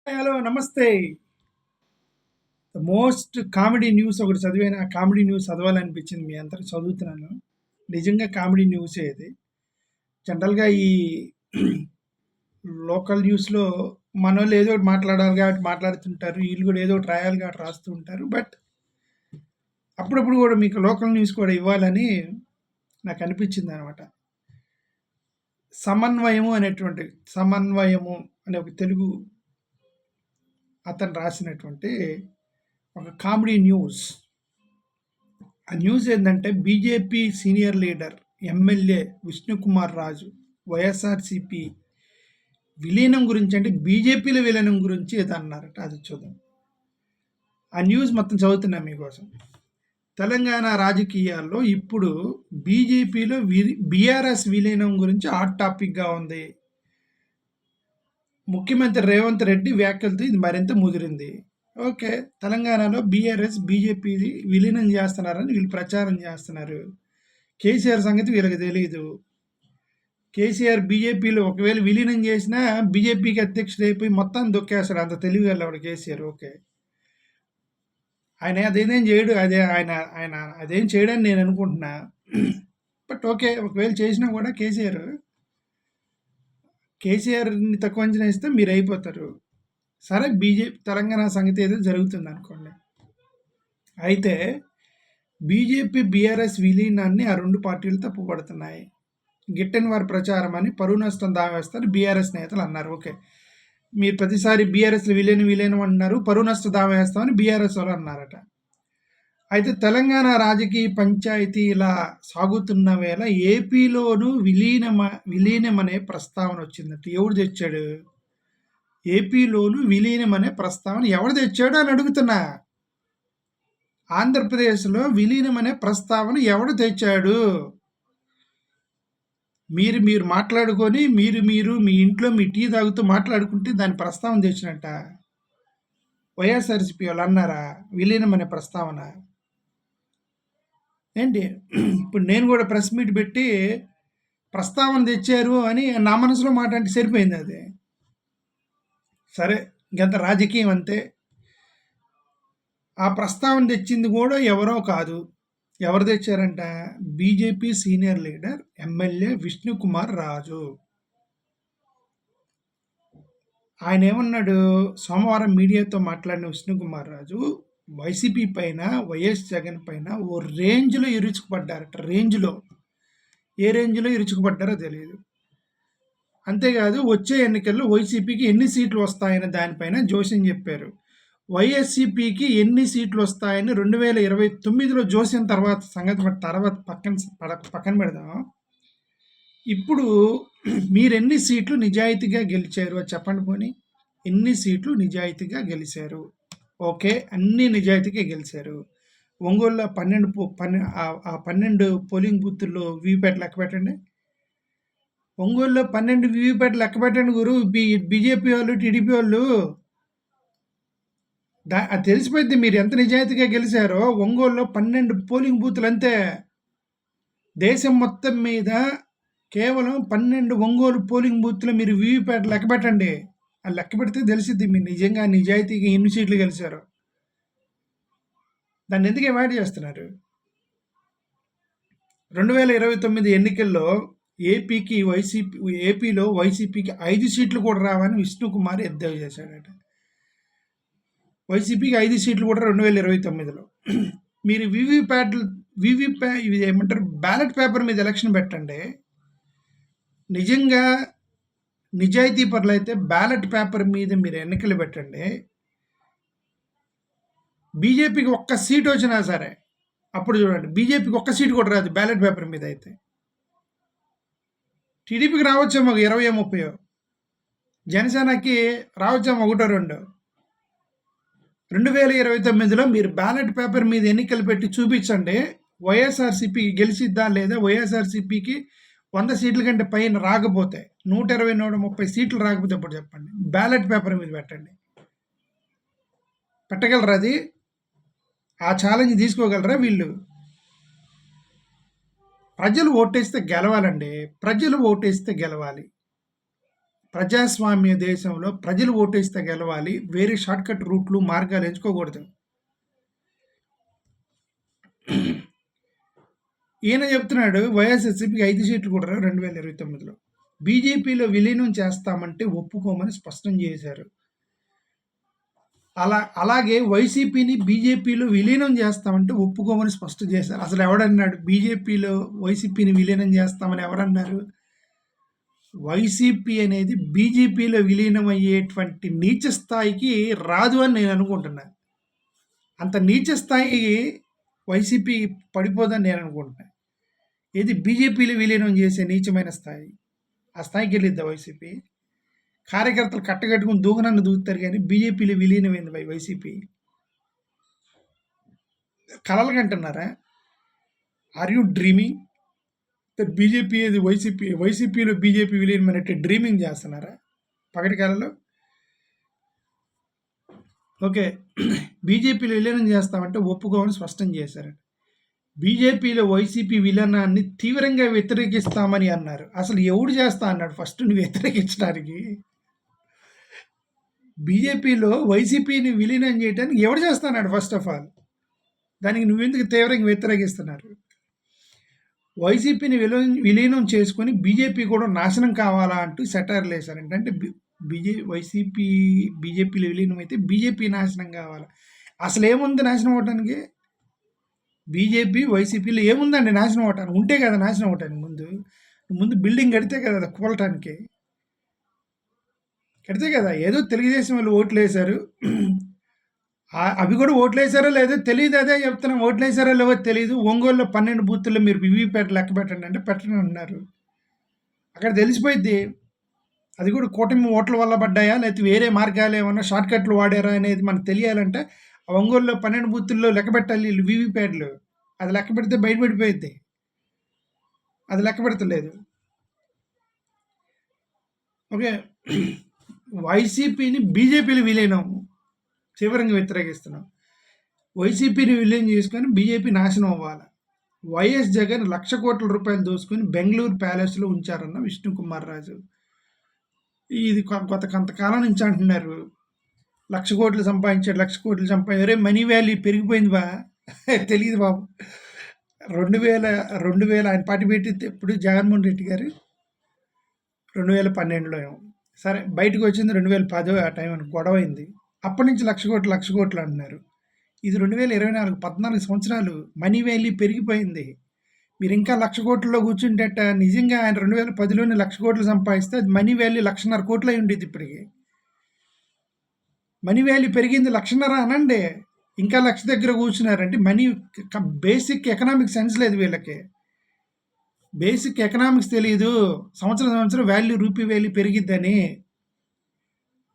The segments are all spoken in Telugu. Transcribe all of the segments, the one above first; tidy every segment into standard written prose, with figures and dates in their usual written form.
హలో నమస్తే. మోస్ట్ కామెడీ న్యూస్ ఒకటి చదివాను. ఆ కామెడీ న్యూస్ చదవాలనిపించింది. మీ అందరికి చదువుతున్నాను. నిజంగా కామెడీ న్యూసే ఇది. జనరల్‌గా ఈ లోకల్ న్యూస్‌లో మనోళ్ళు ఏదో ఒకటి మాట్లాడాలి కాబట్టి మాట్లాడుతుంటారు. ఈళ్ళు కూడా ఏదో ఒకటి రాయాలి కాబట్టి రాస్తూ ఉంటారు. బట్ అప్పుడప్పుడు కూడా మీకు లోకల్ న్యూస్ కూడా ఇవ్వాలని నాకు అనిపించిందనమాట. సమన్వయము అనే ఒక తెలుగు అతను రాసినటువంటి ఒక కామెడీ న్యూస్. ఆ న్యూస్ ఏంటంటే BJP senior leader MLA Vishnukumar Raju YSRCP విలీనం గురించి, అంటే బీజేపీలో విలీనం గురించి ఏదో అన్నారట. అది చూద్దాం. ఆ న్యూస్ మొత్తం చదువుతున్నా మీకోసం. తెలంగాణ రాజకీయాల్లో ఇప్పుడు బీజేపీలో బీఆర్ఎస్ విలీనం గురించి హాట్ టాపిక్గా ఉంది. ముఖ్యమంత్రి రేవంత్ రెడ్డి వ్యాఖ్యలతో ఇది మరింత ముదిరింది. ఓకే, తెలంగాణలో బీఆర్ఎస్ బీజేపీ విలీనం చేస్తున్నారని వీళ్ళు ప్రచారం చేస్తున్నారు. కేసీఆర్ సంగతి వీళ్ళకి తెలియదు. కేసీఆర్ బీజేపీలో ఒకవేళ విలీనం చేసినా బీజేపీకి అధ్యక్షుడు అయిపోయి మొత్తం దొక్కేస్తాడు. అంత తెలివి వెళ్ళవాడు కేసీఆర్. ఓకే, ఆయన అదేం చేయడు. ఆయన ఆయన అదేం చేయడని నేను అనుకుంటున్నా. బట్ ఓకే, ఒకవేళ చేసినా కూడా కేసీఆర్ని తక్కువ అంచనా ఇస్తే మీరు అయిపోతారు. సరే, బీజేపీ తెలంగాణ సంగతి ఏదో జరుగుతుంది అనుకోండి. అయితే బీజేపీ బీఆర్ఎస్ విలీనాన్ని ఆ రెండు పార్టీలు తప్పుపడుతున్నాయి. గిట్టని వారి ప్రచారం అని పరువు నష్టం దావేస్తారు బీఆర్ఎస్ నేతలు అన్నారు. ఓకే, మీరు ప్రతిసారి బీఆర్ఎస్లో విలీనం అంటున్నారు, పరువు నష్టం దావేస్తామని బీఆర్ఎస్ వాళ్ళు అన్నారట. అయితే తెలంగాణ రాజకీయ పంచాయతీ ఇలా సాగుతున్న వేళ ఏపీలోనూ విలీనం అనే ప్రస్తావన వచ్చిందట. ఎవడు తెచ్చాడు? ఏపీలోనూ విలీనం అనే ప్రస్తావన ఎవడు తెచ్చాడు అని అడుగుతున్నా. ఆంధ్రప్రదేశ్లో విలీనం అనే ప్రస్తావన ఎవడు తెచ్చాడు? మీరు మాట్లాడుకొని మీరు మీ ఇంట్లో మీ టీ తాగుతూ మాట్లాడుకుంటే దాని ప్రస్తావన తెచ్చినట్ట. వైఎస్ఆర్సీపీ వాళ్ళు అన్నారా విలీనం అనే ప్రస్తావన? ఏంటి ఇప్పుడు నేను కూడా ప్రెస్ మీట్ పెట్టి ప్రస్తావన తెచ్చారు అని నా మనసులో మాట అంటే సరిపోయింది. అది సరే, ఇంకంత రాజకీయం అంతే. ఆ ప్రస్తావన తెచ్చింది కూడా ఎవరో కాదు. ఎవరు తెచ్చారంట? BJP senior leader MLA Vishnukumar Raju. ఆయన ఏమన్నాడు? సోమవారం మీడియాతో మాట్లాడిన విష్ణుకుమార్ రాజు వైసీపీ పైన, వైఎస్ జగన్ పైన ఓ రేంజ్లో ఇరుచుకుపడ్డారట. ఏ రేంజ్లో ఇరుచుకుపడ్డారో తెలియదు. అంతేకాదు, వచ్చే ఎన్నికల్లో వైసీపీకి ఎన్ని సీట్లు వస్తాయని దానిపైన జోస్యం చెప్పారు. వైఎస్సీపీకి ఎన్ని సీట్లు వస్తాయని 2029లో జోస్యం తర్వాత సంగతి తర్వాత పక్కన పెడదాం. ఇప్పుడు మీరెన్ని సీట్లు నిజాయితీగా గెలిచారు అది చెప్పండి. పోనీ ఎన్ని సీట్లు నిజాయితీగా గెలిచారు? ఓకే, అన్ని నిజాయితీగా గెలిచారు. ఒంగోలులో 12 పోలింగ్ బూత్తుల్లో వీవీప్యాట్ లెక్క పెట్టండి. ఒంగోలులో 12 వీవీప్యాట్ లెక్క పెట్టండి గురు. బీజేపీ వాళ్ళు, టీడీపీ వాళ్ళు అది తెలిసిపోయింది మీరు ఎంత నిజాయితీగా గెలిచారో. ఒంగోలులో 12 పోలింగ్ బూతులు అంతే. దేశం మొత్తం మీద కేవలం 12 ఒంగోలు పోలింగ్ బూత్లో మీరు వీవీప్యాట్ లెక్క పెట్టండి. ఆ లెక్క పెడితే తెలిసిద్ది మీరు నిజంగా నిజాయితీగా ఎన్ని సీట్లు గెలిచారో. దాన్ని ఎందుకు అవాయిడ్ చేస్తున్నారు? 2029 ఎన్నికల్లో ఏపీలో వైసీపీకి 5 సీట్లు కూడా రావని విష్ణుకుమార్ ఎద్దేవా చేశాడట. వైసీపీకి 5 సీట్లు కూడా 2029లో. మీరు ఇవి ఏమంటారు, బ్యాలెట్ పేపర్ మీద ఎలక్షన్ పెట్టండి. నిజంగా నిజాయితీ పరులు అయితే బ్యాలెట్ పేపర్ మీద మీరు ఎన్నికలు పెట్టండి. బీజేపీకి ఒక్క సీట్ వచ్చినా సరే అప్పుడు చూడండి, బీజేపీకి ఒక్క సీటు కూడా రాదు బ్యాలెట్ పేపర్ మీద. అయితే టీడీపీకి రావచ్చేమో 20-30, జనసేనకి రావచ్చేమో 1-2. 2029లో మీరు బ్యాలెట్ పేపర్ మీద ఎన్నికలు పెట్టి చూపించండి. వైఎస్ఆర్సీపీ గెలిచిద్దా లేదా? వైఎస్ఆర్సీపీకి 100 సీట్ల కంటే పైన రాకపోతే, 120-130 సీట్లు రాకపోతే అప్పుడు చెప్పండి. బ్యాలెట్ పేపర్ మీద పెట్టండి. పెట్టగలరా? అది ఆ ఛాలెంజ్ తీసుకోగలరా వీళ్ళు? ప్రజలు ఓటేస్తే గెలవాలండి. ప్రజలు ఓటేస్తే గెలవాలి. ప్రజాస్వామ్య దేశంలో ప్రజలు ఓటేస్తే గెలవాలి. వేరే షార్ట్‌కట్ రూట్లు, మార్గాలు ఎంచుకోకూడదు. ఈయన చెప్తున్నాడు వైఎస్ఆర్‌సీపీకి 5 సీట్లు కూడా 2029లో. బీజేపీలో విలీనం చేస్తామంటే ఒప్పుకోమని స్పష్టం చేశారు. అలాగే వైసీపీని బీజేపీలో విలీనం చేస్తామంటే ఒప్పుకోమని స్పష్టం చేశారు. అసలు ఎవడన్నాడు బీజేపీలో వైసీపీని విలీనం చేస్తామని ఎవరన్నారు? వైసీపీ అనేది బీజేపీలో విలీనం అయ్యేటువంటి నీచ స్థాయికి రాదు అని నేను అనుకుంటున్నా. అంత నీచ స్థాయి వైసీపీ పడిపోదని నేను అనుకుంటున్నా. ఏది బీజేపీలో విలీనం చేసే నీచమైన స్థాయి. ఆ స్థాయికి వెళ్ళిద్దా వైసీపీ? కార్యకర్తలు కట్టగట్టుకుని దూకనన్ను దూకుతారు కానీ బీజేపీలో విలీనమైంది వైసీపీ. కలలు కంటున్నారా? Are you dreaming that BJP అది వైసీపీలో బీజేపీ విలీనం అనేట్టు డ్రీమింగ్ చేస్తున్నారా పగటి కాలంలో? ఓకే, బీజేపీలో విలీనం చేస్తామంటే ఒప్పుకోమని స్పష్టం చేశారు. బీజేపీలో వైసీపీ విలీనాన్ని తీవ్రంగా వ్యతిరేకిస్తామని అన్నారు. అసలు ఎవడు చేస్తా అన్నాడు ఫస్ట్ నువ్వు వ్యతిరేకించడానికి? బీజేపీలో వైసీపీని విలీనం చేయడానికి ఎవడు చేస్తున్నాడు ఫస్ట్ ఆఫ్ ఆల్? దానికి నువ్వెందుకు తీవ్రంగా వ్యతిరేకిస్తున్నారు? వైసీపీని విలీనం చేసుకొని బీజేపీ కూడా నాశనం కావాలా అంటూ సెటైర్లు వేశారంట. అంటే బీజేపీలో విలీనం అయితే బీజేపీ నాశనం కావాలా? అసలు ఏముంది నాశనం అవటానికి? బీజేపీ వైసీపీలో ఏముందండి నాశనం అవటానికి? ఉంటే కదా నాశనం అవటానికి ముందు బిల్డింగ్ కడితే కదా కూలటానికి. కడితే కదా. ఏదో తెలుగుదేశం వాళ్ళు ఓట్లు వేశారు, అవి కూడా ఓట్లు వేసారో లేదో తెలియదు. అదే చెప్తున్నాం, ఓట్లు వేసారో లేవో తెలియదు. ఒంగోలులో 12 బూతుల్లో మీరు వివిప్యాట్ లెక్క పెట్టండి అంటే పెట్టని ఉన్నారు. అక్కడ తెలిసిపోయింది అది కూడా కూటమి ఓట్ల వల్ల పడ్డాయా లేకపోతే వేరే మార్గాలు ఏమన్నా షార్ట్ కట్లు వాడారా అనేది మనకు తెలియాలంటే ఆ ఒంగోలులో 12 బూతుల్లో లెక్క పెట్టాలి వీళ్ళు వివిప్యాట్లు. అది లెక్క పెడితే బయటపడిపోయింది. అది లెక్క పెడతలేదు. ఓకే, వైసీపీని బీజేపీలో విలీనం తీవ్రంగా వ్యతిరేకిస్తున్నాం. వైసీపీని విలీనం చేసుకొని బీజేపీ నాశనం అవ్వాలి. వైఎస్ జగన్ 1,00,000 కోట్ల రూపాయలు దోసుకొని బెంగళూరు ప్యాలెస్లో ఉంచారన్న విష్ణుకుమార్ రాజు. ఇది కొంతకాలం నుంచి అంటున్నారు 1,00,000 కోట్లు సంపాదించాడు, 1,00,000 కోట్లు సంపాదించారు. మనీ వాల్యూ పెరిగిపోయింది బా తెలియదు బాబు. 2000 ఆయన పార్టీ పెట్టి ఇప్పుడు జగన్మోహన్ రెడ్డి గారు 2012లో సరే బయటకు వచ్చింది 2010 ఆ టైం అని గొడవ అయింది. అప్పటి నుంచి 1,00,000 కోట్లు అంటున్నారు. ఇది 2024 14 సంవత్సరాలు మనీ వాల్యూ పెరిగిపోయింది. మీరు ఇంకా 1,00,000 కోట్లలో కూర్చుంటేట నిజంగా ఆయన 2010లోనే 1,00,000 కోట్లు సంపాదిస్తే అది మనీ వాల్యూ 1,50,000 కోట్లు అయి ఉండేది. ఇప్పటికి మనీ వాల్యూ పెరిగింది 1,50,000 అనండి, ఇంకా 1,00,000 దగ్గర కూర్చున్నారంటే మనీ బేసిక్ ఎకనామిక్ సెన్స్ లేదు వీళ్ళకి. బేసిక్ ఎకనామిక్స్ తెలియదు. సంవత్సరం వాల్యూ రూపీ వాల్యూ పెరిగిద్దని.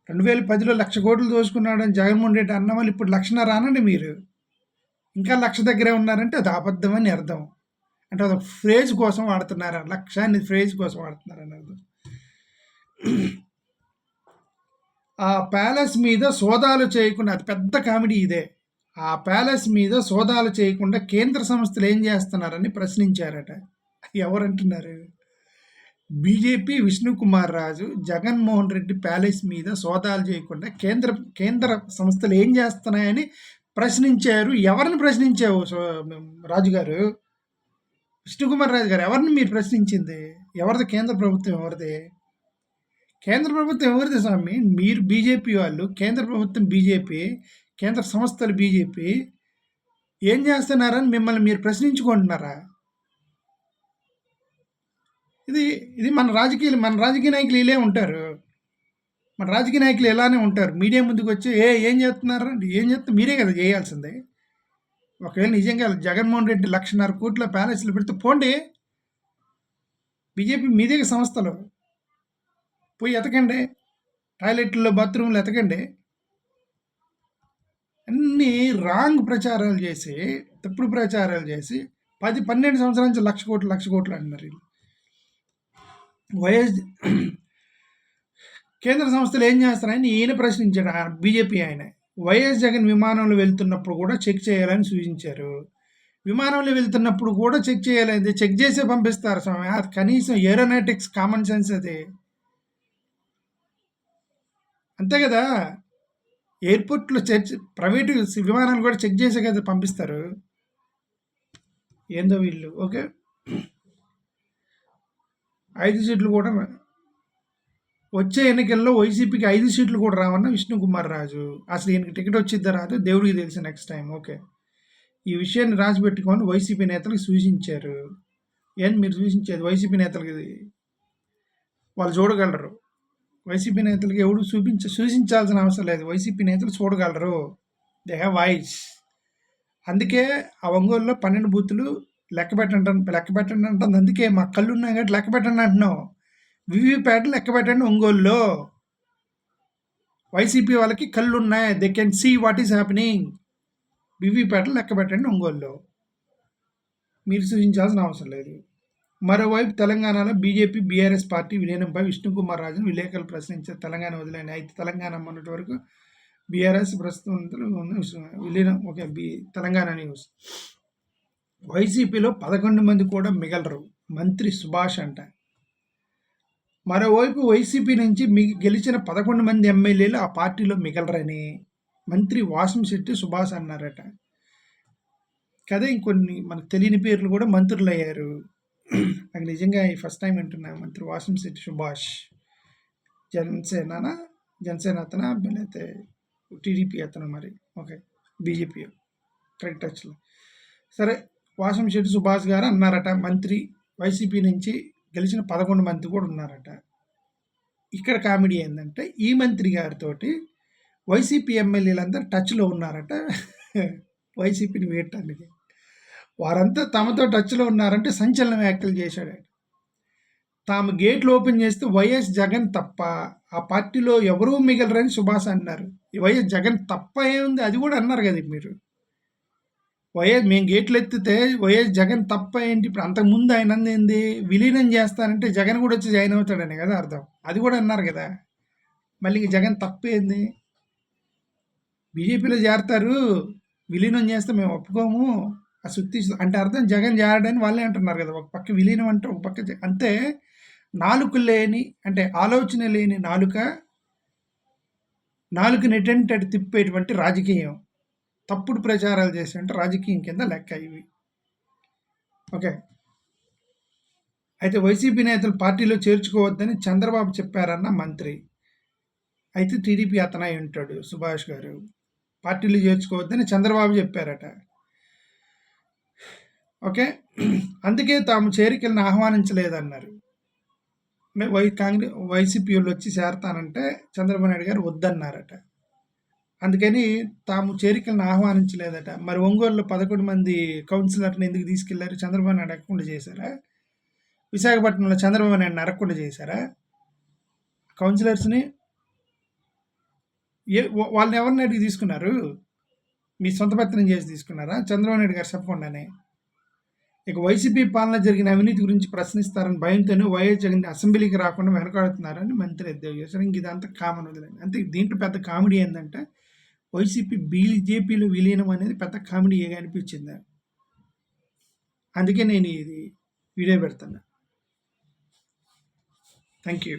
2010లో 1,00,000 కోట్లు దోచుకున్నాడని జగన్మోహన్ రెడ్డి అన్న వాళ్ళు ఇప్పుడు 1,50,000 అనండి మీరు. ఇంకా 1,00,000 దగ్గరే ఉన్నారంటే అది అబద్ధం అని అర్థం. అంటే అది ఫ్రేజ్ కోసం వాడుతున్నారు. 1,00,000 అనేది ఫ్రేజ్ కోసం వాడుతున్నారు అని అర్థం. ఆ ప్యాలెస్ మీద సోదాలు చేయకుండా, అది పెద్ద కామెడీ ఇదే. ఆ ప్యాలెస్ మీద సోదాలు చేయకుండా కేంద్ర సంస్థలు ఏం చేస్తున్నారని ప్రశ్నించారట. ఎవరంటున్నారు? బీజేపీ విష్ణుకుమార్ రాజు జగన్మోహన్ రెడ్డి ప్యాలెస్ మీద సోదాలు చేయకుండా కేంద్ర సంస్థలు ఏం చేస్తున్నాయని ప్రశ్నించారు. ఎవరిని ప్రశ్నించావు రాజుగారు? విష్ణుకుమార్ రాజు గారు ఎవరిని మీరు ప్రశ్నించింది? ఎవరిది కేంద్ర ప్రభుత్వం? ఎవరిది కేంద్ర ప్రభుత్వం? ఎవరిది స్వామి? మీరు బీజేపీ వాళ్ళు, కేంద్ర ప్రభుత్వం బీజేపీ, కేంద్ర సంస్థలు బీజేపీ. ఏం చేస్తున్నారని మిమ్మల్ని మీరు ప్రశ్నించుకుంటున్నారా? ఇది మన రాజకీయ నాయకులు ఇలే ఉంటారు. మన రాజకీయ నాయకులు ఇలానే ఉంటారు. మీడియా ముందుకు వచ్చి ఏం చేస్తున్నారు అంటే ఏం చేస్తున్నారు? మీరే కదా చేయాల్సిందే. ఒకవేళ నిజంగా జగన్మోహన్ రెడ్డి 1,50,000 కోట్ల ప్యాలెస్లు పెడితే పోండి. బీజేపీ మీదే సంస్థలు పోయి ఎతకండి, టాయిలెట్లో బాత్రూమ్లు ఎతకండి. అన్నీ రాంగ్ ప్రచారాలు చేసి, తప్పుడు ప్రచారాలు చేసి 10-12 సంవత్సరాల నుంచి 1,00,000 కోట్లు అంటున్నారు. వైఎస్ కేంద్ర సంస్థలు ఏం చేస్తారని ఈయన ప్రశ్నించాడు. బీజేపీ ఆయన వైఎస్ జగన్ విమానంలో వెళ్తున్నప్పుడు కూడా చెక్ చేయాలని సూచించారు. విమానంలో వెళ్తున్నప్పుడు కూడా చెక్ చేయాలని, చెక్ చేసే పంపిస్తారు స్వామి. అది కనీసం ఏరోనాటిక్స్ కామన్ సెన్స్. అది అంతే కదా! ఎయిర్‌పోర్ట్‌లో ప్రైవేటు విమానాలు కూడా చెక్ చేసే కదా పంపిస్తారు. ఏందో వీళ్ళు. ఓకే. 5 సీట్లు కూడా వచ్చే ఎన్నికల్లో వైసీపీకి 5 సీట్లు కూడా రావన్న విష్ణుకుమార్ రాజు. అసలు ఈయనకి టికెట్ వచ్చిద్దా రాదో దేవుడికి తెలుసు నెక్స్ట్ టైం. ఓకే. ఈ విషయాన్ని రాసిపెట్టుకొని వైసీపీ నేతలకు సూచించారు. ఏంది మీరు సూచించేది? వైసీపీ నేతలకి వాళ్ళు చూడగలరు. వైసీపీ నేతలకి ఎవడు సూచించాల్సిన అవసరం లేదు. వైసీపీ నేతలు చూడగలరు. They have voice. అందుకే ఆ ఒంగోలులో 12 బూతులు లెక్క పెట్టండి అంటుంది. అందుకే మా కళ్ళు ఉన్నాయి కాబట్టి లెక్క పెట్టండి అంటున్నాం. వివిప్యాట్ లెక్క పెట్టండి ఒంగోలులో. వైసీపీ వాళ్ళకి కళ్ళు ఉన్నాయి. They can see what is happening. VVPAT లెక్క పెట్టండి ఒంగోలులో. మీరు సూచించాల్సిన అవసరం లేదు. మరోవైపు తెలంగాణలో బీజేపీ, బీఆర్ఎస్ పార్టీ విలీనంపై విష్ణుకుమార్ రాజును విలేకరులు ప్రశ్నించారు. తెలంగాణ వదిలేని అయితే తెలంగాణ మొన్నటి వరకు బీఆర్ఎస్ ప్రస్తుతం విలీనం. ఓకే. తెలంగాణ న్యూస్. వైసీపీలో 11 మంది కూడా మిగలరు. మంత్రి సుభాష్ అంట. మరోవైపు వైసీపీ నుంచి గెలిచిన 11 మంది ఎమ్మెల్యేలు ఆ పార్టీలో మిగలరని మంత్రి వాసంశెట్టి సుభాష్ అన్నారట. కదా ఇంకొన్ని మనకు తెలియని పేర్లు కూడా మంత్రులు అయ్యారు. నాకు నిజంగా ఈ ఫస్ట్ టైం వింటున్నా. మంత్రి వాసంశెట్టి సుభాష్ జనసేన అతనా లేకపోతే టీడీపీ అతను మరి. ఓకే. బీజేపీ కరెక్ట్ టచ్లో. సరే, వాసంశెట్టి సుభాష్ గారు అన్నారట మంత్రి వైసీపీ నుంచి గెలిచిన 11 మంది కూడా ఉన్నారట. ఇక్కడ కామెడీ ఏంటంటే ఈ మంత్రి గారితో వైసీపీ ఎమ్మెల్యేలందరూ టచ్లో ఉన్నారట వైసీపీని వేయటానికి. వారంతా తమతో టచ్లో ఉన్నారంటే సంచలన వ్యాఖ్యలు చేశాడు. తాము గేట్లు ఓపెన్ చేస్తే వైఎస్ జగన్ తప్ప ఆ పార్టీలో ఎవరూ మిగలరని సుభాష్ అన్నారు. వైఎస్ జగన్ తప్ప ఏముంది అది కూడా అన్నారు కదా మీరు. మేము గేట్లు ఎత్తితే వైఎస్ జగన్ తప్ప ఏంటి? ఇప్పుడు అంతకుముందు ఆయన ఏంది విలీనం చేస్తానంటే జగన్ కూడా వచ్చి జాయిన్ అవుతాడని కదా అర్థం. అది కూడా అన్నారు కదా. మళ్ళీ జగన్ తప్పేంది? బీజేపీలో చేరతారు, విలీనం చేస్తే మేము ఒప్పుకోము ఆ సుత్తి అంటే అర్థం జగన్ చేరడని వాళ్ళే అంటున్నారు కదా. ఒక పక్క విలీనం అంటే ఒక పక్క అంతే. నాలుక లేని అంటే ఆలోచన లేని నాలుకని ఎటంటే తిప్పేటువంటి రాజకీయం, తప్పుడు ప్రచారాలు చేసేంటే రాజకీయం కింద లెక్క ఇవి. ఓకే. అయితే వైసీపీ నేతలు పార్టీలో చేర్చుకోవద్దని చంద్రబాబు చెప్పారన్న మంత్రి. అయితే టీడీపీ అతనై ఉంటాడు సుభాష్ గారు. పార్టీలు చేర్చుకోవద్దని చంద్రబాబు చెప్పారట. ఓకే. అందుకే తాము చేరికలను ఆహ్వానించలేదన్నారు. వైసీపీ వాళ్ళు వచ్చి చేరతానంటే చంద్రబాబు నాయుడు గారు వద్దన్నారట. అందుకని తాము చేరికలను ఆహ్వానించలేదట. మరి ఒంగోలులో 11 మంది కౌన్సిలర్ని ఎందుకు తీసుకెళ్లారు? చంద్రబాబు నాయుడు అడగకుండా చేశారా? విశాఖపట్నంలో చంద్రబాబు నాయుడు అడగకుండా చేశారా? కౌన్సిలర్స్ని వాళ్ళని ఎవరిని అడిగి తీసుకున్నారు? మీ సొంత పత్రం చేసి తీసుకున్నారా? చంద్రబాబు నాయుడు గారు చెప్పకుండానే. ఇక వైసీపీ పాలన జరిగిన అవినీతి గురించి ప్రశ్నిస్తారని భయంతోనే వైఎస్ జగన్ అసెంబ్లీకి రాకుండా వెనకాడుతున్నారని మంత్రి ఎద్దేవా చేశారు. ఇంక ఇదంతా కామన్ వదిలేండి. అంతే. దీంట్లో పెద్ద కామెడీ ఏంటంటే వైసీపీ బీజేపీలో విలీనం అనేది పెద్ద కామెడీగా అనిపించింది. అందుకే నేను ఇది వీడియో పెడుతున్నా. Thank you.